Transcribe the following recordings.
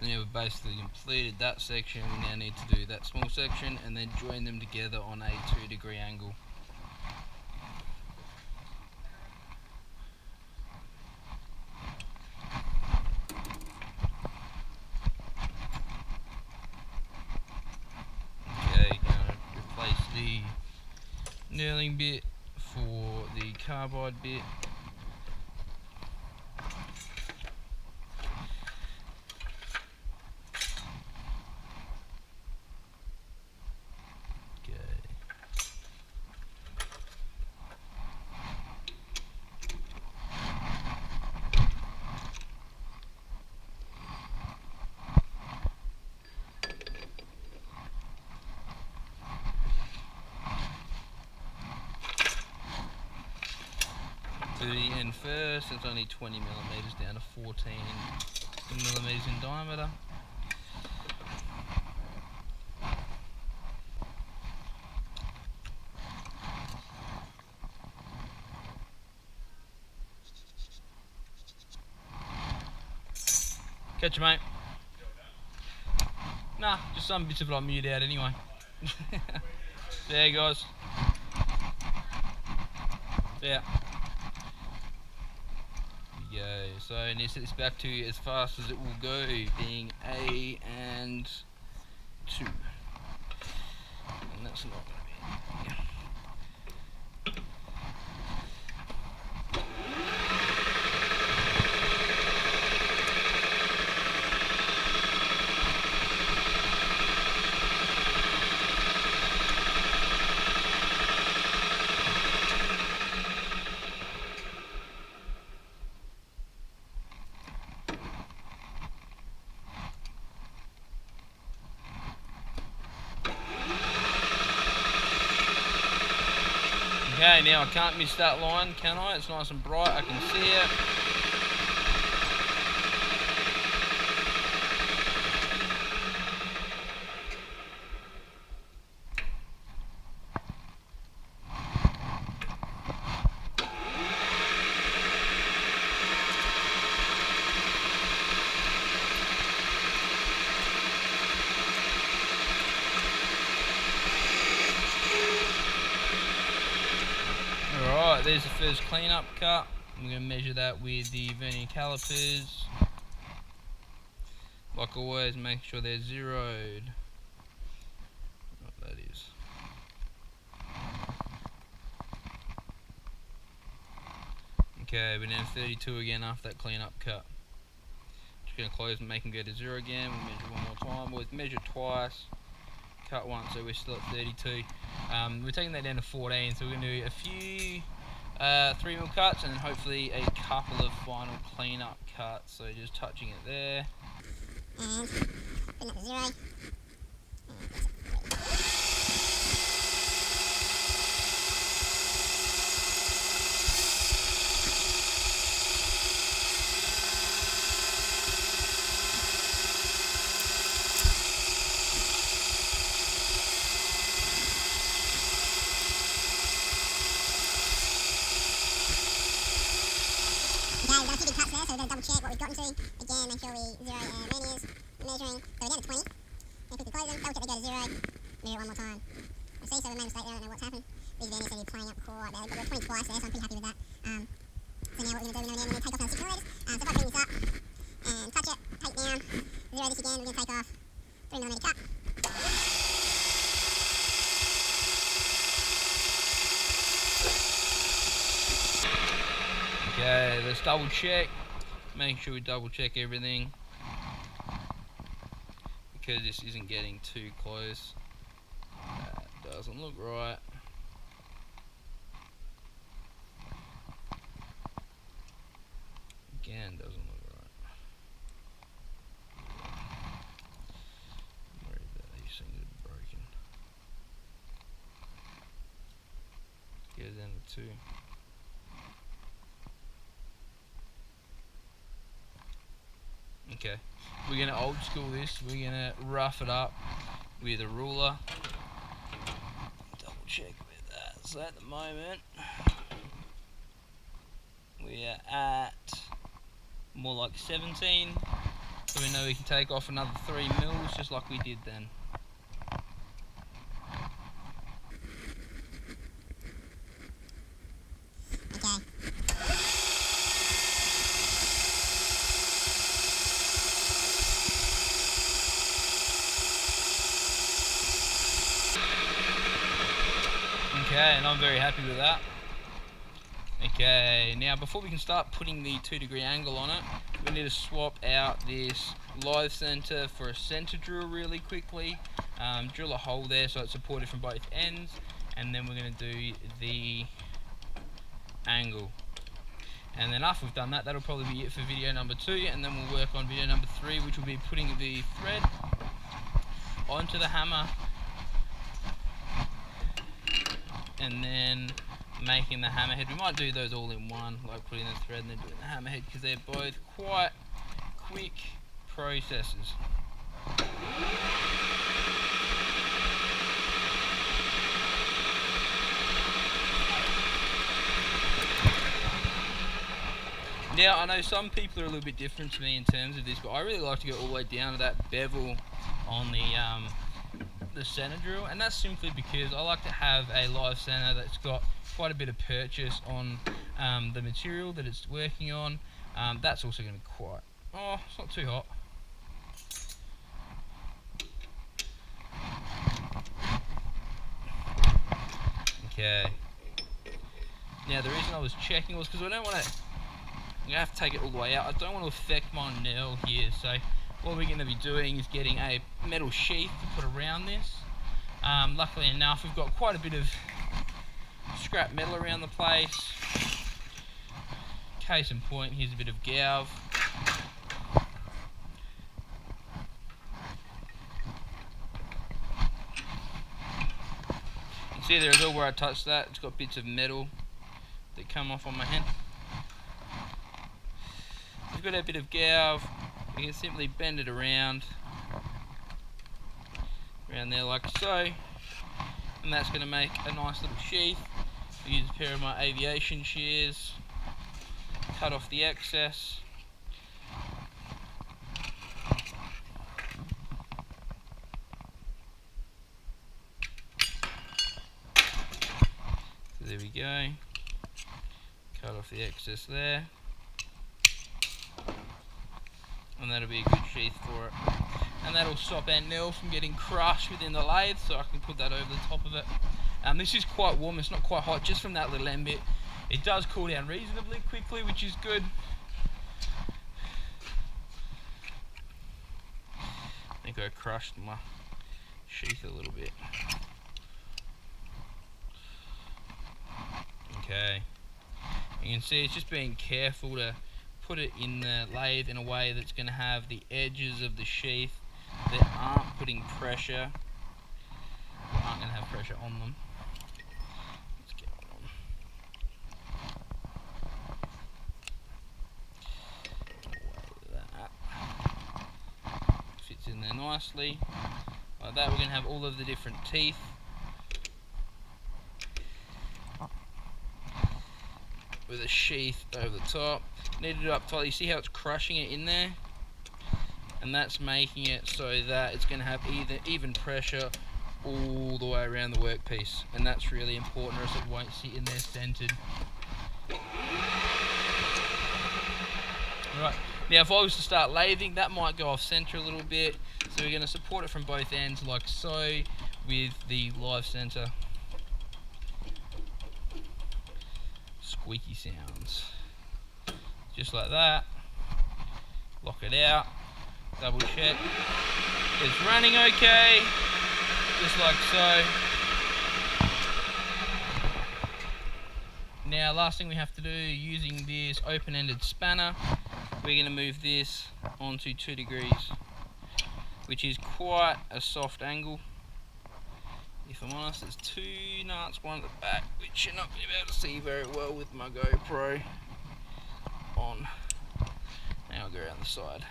So now we've basically completed that section. We now need to do that small section and then join them together on a 2-degree angle. Okay, gonna replace the knurling bit for the carbide bit. To the end first, it's only 20 millimeters down to 14 millimeters in diameter. Catch you, mate. Nah, just some bits of it I mute out anyway. There, guys. Yeah. Go. So I need to set this back to as fast as it will go, being A and 2. And that's not going to be. Okay, now I can't miss that line, can I? It's nice and bright, I can see it. Alright, there's the first cleanup cut. I'm going to measure that with the vernier calipers. Like always, make sure they're zeroed. What that is. Okay, we're now 32 again after that cleanup cut. Just going to close and make them go to 0 again. We'll measure one more time. We'll measure twice. Cut once, so we're still at 32. We're taking that down to 14, so we're going to do a few 3mm cuts and then hopefully a couple of final cleanup cuts. So just touching it there. And bring it to 0. Okay, we've got a few big cuts there, so we're going to double check what we've gotten to. Again, make sure we zero our verniers, measuring. So we're down to 20. Then quickly close them, double check they go to 0. Move it one more time. You see, so we made a mistake there, I don't know what's happened. These verniers seem to be playing up quite badly, but we're 20 twice there, so I'm pretty happy with that. So now what we're going to do, we're going to take off another 6 millimeters. So if I bring this up and touch it, take it down, zero this again, we're going to take off 3mm cut. Okay, let's double check. Make sure we double check everything, because this isn't getting too close. That doesn't look right. Again, doesn't look right. I'm worried that these things are broken. Goes down to 2. Okay, we're going to old school this. We're going to rough it up with a ruler. Double check with that. So at the moment, we are at more like 17 to so we know we can take off another 3 mils just like we did then. Okay. Okay, and I'm very happy with that. Okay, now before we can start putting the 2-degree angle on it, we need to swap out this lathe center for a center drill really quickly. Drill a hole there so it's supported from both ends, and then we're going to do the angle. And then after we've done that, that'll probably be it for video number 2, and then we'll work on video number 3, which will be putting the thread onto the hammer and then making the hammerhead. We might do those all in one, like putting the thread and then doing the hammerhead, because they're both quite quick processes. Now, I know some people are a little bit different to me in terms of this, but I really like to go all the way down to that bevel on the center drill, and that's simply because I like to have a lathe center that's got quite a bit of purchase on the material that it's working on. That's also going to be quite, it's not too hot. Okay. Now the reason I was checking was because I don't want to, I'm going to have to take it all the way out. I don't want to affect my nail here, so what we're going to be doing is getting a metal sheath to put around this. Luckily enough, we've got quite a bit of scrap metal around the place. Case in point, here's a bit of galv. You can see there as well where I touched that, it's got bits of metal that come off on my hand. We've got a bit of galv. We can simply bend it around there like so, and that's going to make a nice little sheath. I use a pair of my aviation shears, cut off the excess. So there we go, cut off the excess there, and that'll be a good sheath for it. And that'll stop our nail from getting crushed within the lathe, so I can put that over the top of it. This is quite warm, it's not quite hot, just from that little end bit. It does cool down reasonably quickly, which is good. I think I crushed my sheath a little bit. Okay. You can see it's just being careful to put it in the lathe in a way that's going to have the edges of the sheath that aren't putting pressure, aren't going to have pressure on them. Let's get one on. That fits in there nicely. Like that, we're going to have all of the different teeth. With a sheath over the top. Kneaded it up tightly. You see how it's crushing it in there? And that's making it so that it's going to have even pressure all the way around the workpiece, and that's really important, or else it won't sit in there centered. Alright, now if I was to start lathing, that might go off center a little bit, so we're going to support it from both ends like so with the live center. Squeaky sounds. Just like that. Lock it out. Double check. It's running okay. Just like so. Now last thing we have to do, using this open-ended spanner, we're going to move this onto 2 degrees, which is quite a soft angle. If I'm honest, there's 2 nuts, one at the back, which you're not going to be able to see very well with my GoPro on. Now I'll go around the side,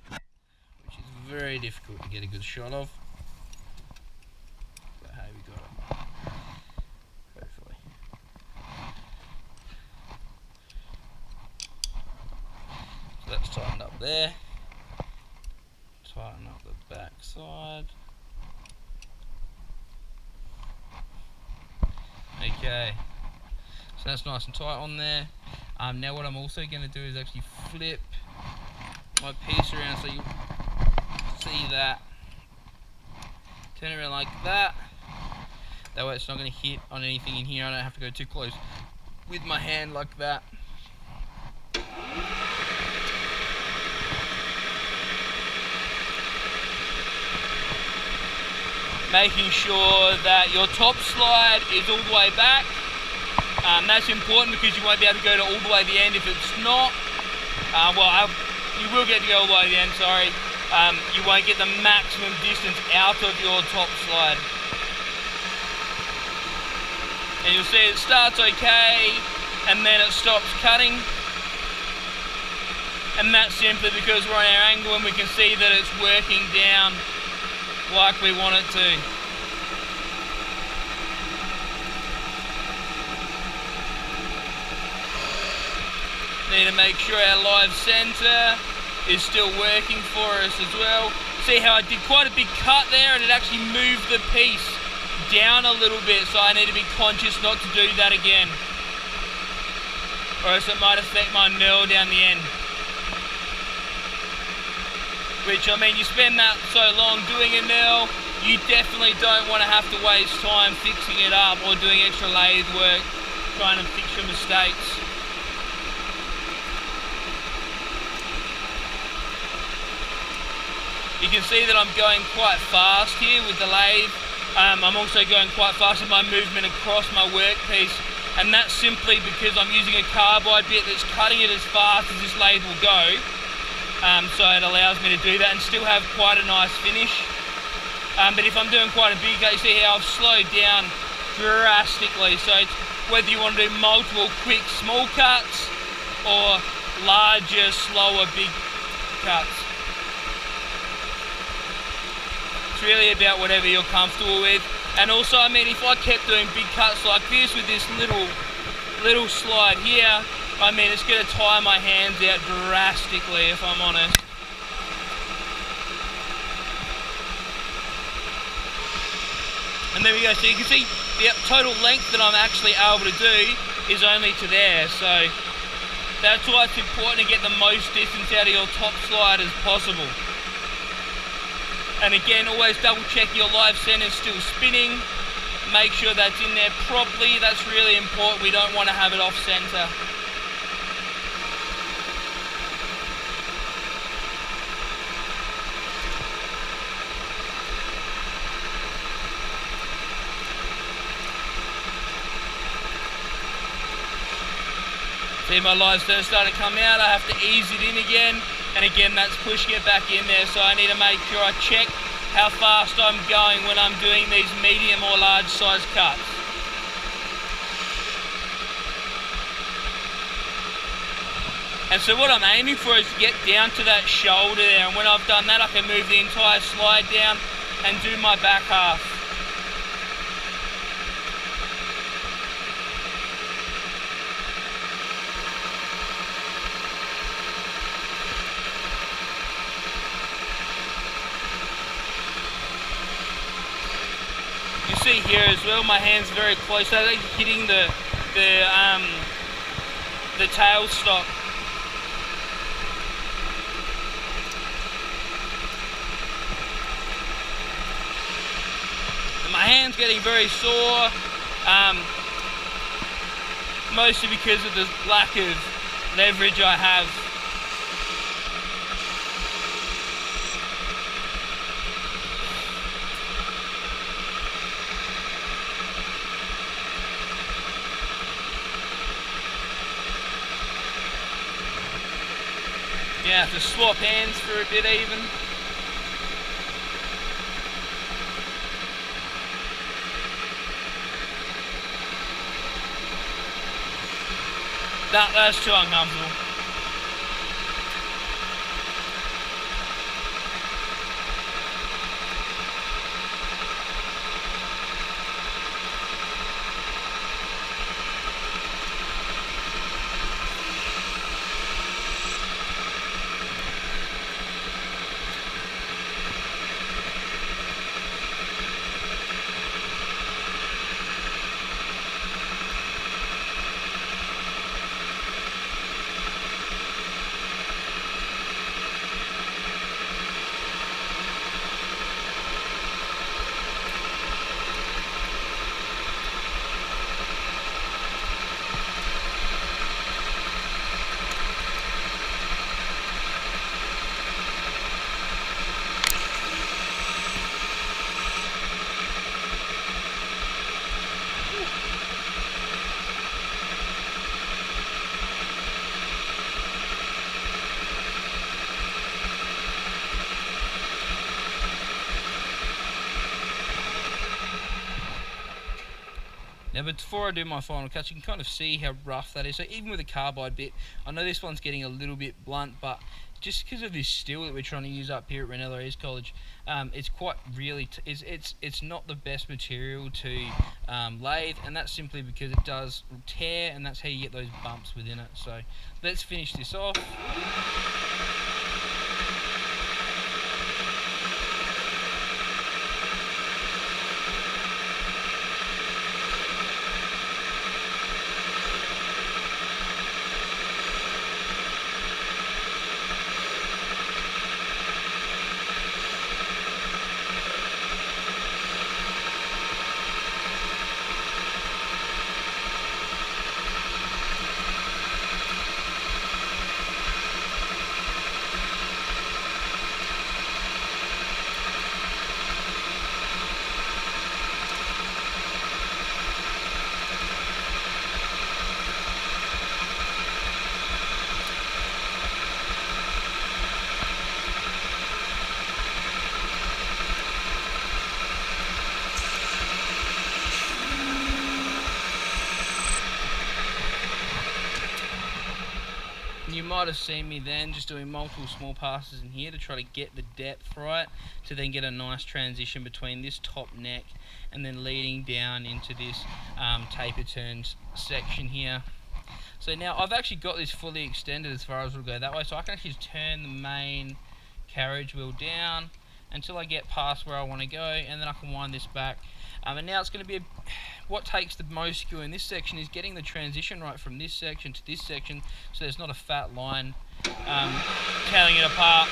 which is very difficult to get a good shot of. But hey, we got it. Hopefully. So that's tightened up there. up the back side. Okay, so that's nice and tight on there. Now what I'm also going to do is actually flip my piece around so you see that. Turn it around like that. That way it's not going to hit on anything in here. I don't have to go too close with my hand like that. Making sure that your top slide is all the way back. That's important because you won't be able to go to all the way to the end if it's not. You will get to go all the way to the end, sorry. You won't get the maximum distance out of your top slide. And you'll see it starts okay, and then it stops cutting. And that's simply because we're on our angle and we can see that it's working down like we want it to. Need to make sure our live center is still working for us as well. See how I did quite a big cut there and it actually moved the piece down a little bit, so I need to be conscious not to do that again, or else it might affect my knurl down the end. Which, I mean, you spend that so long doing a knurl, you definitely don't want to have to waste time fixing it up or doing extra lathe work trying to fix your mistakes. You can see that I'm going quite fast here with the lathe. I'm also going quite fast with my movement across my workpiece, and that's simply because I'm using a carbide bit that's cutting it as fast as this lathe will go. So it allows me to do that and still have quite a nice finish. But if I'm doing quite a big cut, you see how I've slowed down drastically. So it's whether you want to do multiple quick small cuts or larger, slower, big cuts. It's really about whatever you're comfortable with. And also, I mean, if I kept doing big cuts like this with this little slide here, I mean, it's going to tire my hands out drastically, if I'm honest. And there we go. So you can see the total length that I'm actually able to do is only to there. So that's why it's important to get the most distance out of your top slide as possible. And again, always double check your live center is still spinning. Make sure that's in there properly. That's really important. We don't want to have it off center. See, my live center starting to come out. I have to ease it in again. And again, that's pushing it back in there, so I need to make sure I check how fast I'm going when I'm doing these medium or large size cuts. And so what I'm aiming for is to get down to that shoulder there, and when I've done that I can move the entire slide down and do my back half. You see here as well, my hand's very close. So they're hitting the tail stop. And my hand's getting very sore, mostly because of the lack of leverage I have. Yeah, have to swap hands for a bit even. That's too uncomfortable. Now, but before I do my final cut, you can kind of see how rough that is. So even with a carbide bit, I know this one's getting a little bit blunt, but just because of this steel that we're trying to use up here at Ranello East College, it's quite really it's not the best material to lathe, and that's simply because it does tear, and that's how you get those bumps within it. So let's finish this off. You might have seen me then just doing multiple small passes in here to try to get the depth right, to then get a nice transition between this top neck and then leading down into this taper turned section here. So now I've actually got this fully extended as far as we'll go that way, so I can actually just turn the main carriage wheel down until I get past where I want to go, and then I can wind this back. And now it's going to be what takes the most skill in this section is getting the transition right from this section to this section, so there's not a fat line tearing it apart.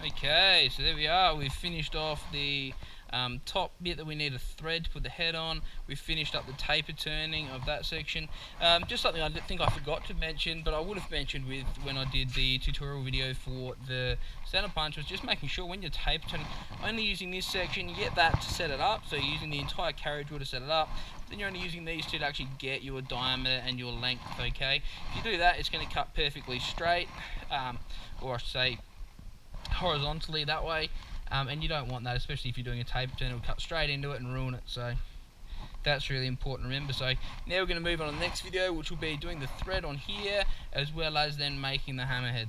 Okay, so there we are. We've finished off the Top bit that we need a thread to put the head on. We finished up the taper turning of that section. Just something I think I forgot to mention, but I would have mentioned when I did the tutorial video for the center punch, was just making sure when you're taper turning, only using this section, you get that to set it up. So you're using the entire carriage wheel to set it up. Then you're only using these two to actually get your diameter and your length, okay? If you do that, it's going to cut perfectly straight, or I should say horizontally that way, and you don't want that, especially if you're doing a taper turn. It'll cut straight into it and ruin it, so that's really important to remember. So now we're going to move on to the next video, which will be doing the thread on here, as well as then making the hammerhead.